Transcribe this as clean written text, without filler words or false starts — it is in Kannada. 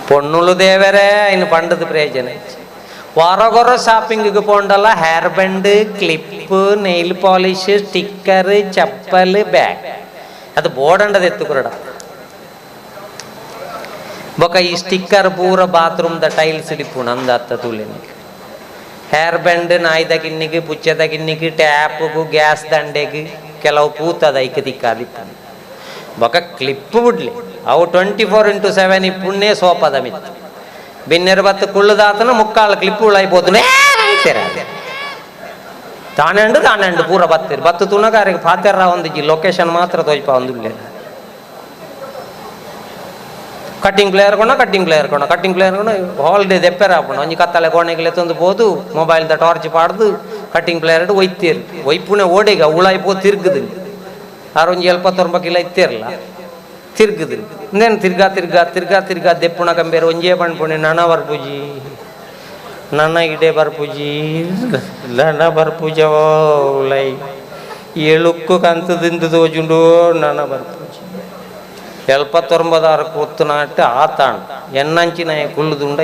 പൊണ്ണുള്ളു ദേവരെ അതിന് പണ്ടത് പ്രയോജനം ಹೊರಗೊರ ಶಾಪಿಂಗಿಗೆ പോണ്ടಲ್ಲ hair band clip nail polish sticker chappal bag ಅದು ಬೋರ್ಡ್ ಎತ್ತುಕೊರಡ ಬೊಕ ಈ ಸ್ಟಿಕ್ಕರ್ ಪೂರ ಬಾತ್ರೂಮ್ ದ ಟೈಲ್ಸ್ ಡಿಪ್ಪು ನಂದು ಅತ್ತ ತುಳಿನಿ ಹೇರ್ ಬ್ಯಾಂಡ್ ನಾಯ್ದ ಕಿನ್ನಿಗೆ ಪುಚ್ಚದ ಕಿನ್ನಿಗೆ ಟ್ಯಾಪ್ಗೂ ಗ್ಯಾಸ್ ದಂಡೆಗೆ ಕೆಲವು ಪೂತದ ಐಕ ತಿಕ್ಕಾದಿಪ್ಪ ಬೊಕ ಕ್ಲಿಪ್ ಬಿಡ್ಲಿ ಅವು 24x7 ಇಪ್ಪುಣ್ಣೆ ಸೋಪದ ಮಿತ್ತು ಬಿನ್ನೆರು ಬತ್ತು ಕುಳ್ಳದಾತನ ಮುಕ್ಕಾಲು ಕ್ಲಿಪ್ ಉಳಾಯ್ಬೋದು ತಾನೆಂಡು ಪೂರ ಬತ್ತಿರು ಬತ್ತು ತುಣಗಾರಿಗೆ ಪಾತೆರ ಒಂದು ಲೊಕೇಶನ್ ಮಾತ್ರ ತೋಯ್ಪ ಒಂದು ಕಟ್ಟಿಂಗ್ ಪ್ಲೇಯರ್ ಕೊಣ ಹಾಲಿಡೇ ದೆಪ್ಪೆರ ಹಾಕೋಣ ಒಂಜಿ ಕತ್ತಲೆ ಕೋಣೆಗೆ ತಂದು ಬೋದು ಮೊಬೈಲ್ ದ ಟಾರ್ಚ್ ಪಾಡ್ದು ಕಟ್ಟಿಂಗ್ ಪ್ಲೇಯರ್ ಒಯ್ತೀರು ಒಯ್ಪುನೆ ಓಡಿಗ ಉಳಾಯ್ಪೋ ತಿರ್ಗುದು ಆರೊಂಜಿ 70 ಕಿಲೋ ಇತ್ತಿರಲ್ಲ ತಿರ್ಗುದು ಇಂದೇನು ತಿರ್ಗಾ ದೆಪ್ಪುಣ ಕಂಬೇರು ಒಂಜೇ ಪಣ್ಪುಣೆ ನನ ಬರ್ಪುಜಿ ನನ್ನ ಇಡೆ ಬರ್ಪುಜಿ ನನ ಬರ್ಪುಜವೋ ಲೈ ಎಳುಕ್ಕು ಕಂತದಿಂದ ತೋಜುಂಡು ನನ ಬರ್ಪುಜಿ 79 ಕೂತು ನಾಟ ಆತಾಣ ಎನ್ನಂಚಿನ ಕುಳ್ಳುದುಂಡ